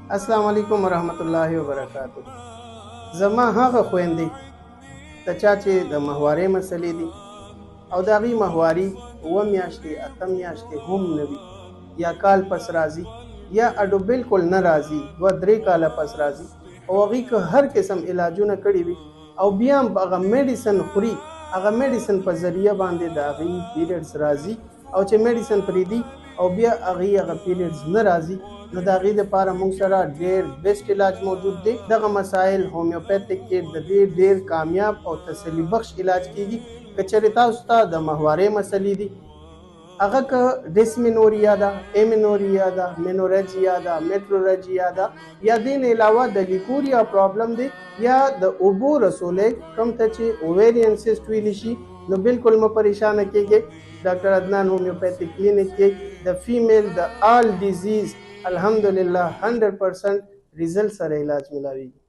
अस्सलाम वालेकुम वरहमतुल्लाहि वबरकातुह। زما هغه خويندې د چا چې د ماهوارې مسلې دي او د هغې ماهواري 7 میاشتې 8 میاشتې هم نه وي یا کال پس راځي یا اډو بالکل نه راځي 2-3 کاله پس راځي او هغې که هر قسم علاجونه کړي وي او بیا هم هغه میډیسن خوري، هغه میډیسن په ذریعه باندې د هغې پیریډز راځي او چې میډیسن پرېږدي او بیا هغه پیریډز نه راځي نو د هغې دپاره موږ سره ډېر بیسټ علاج موجود دی. دغه مسایل هومیوپیتھک کې د دې ډېر کامیاب او تسلي بخش علاج کیږي. که چېرې تاسو ته د ماهوارې مسلې دي، هغه که ډسمینوریا ده، ایمینوریا ده، مینورجیا ده، میټرورجیا ده، یا دې نه علاوه د لیکوریا پرابلم دی یا د اوبو رسولی کوم ته چې اوویرین سیسټ ویلی شي، نو بالکل مه پریشانه کیږئ. ډاکټر عدنان هومیوپیتھک کلینک کې د فیمیل د آل ډیزیز الحمدلله 100% ریزلټ سره علاج ملاویږي.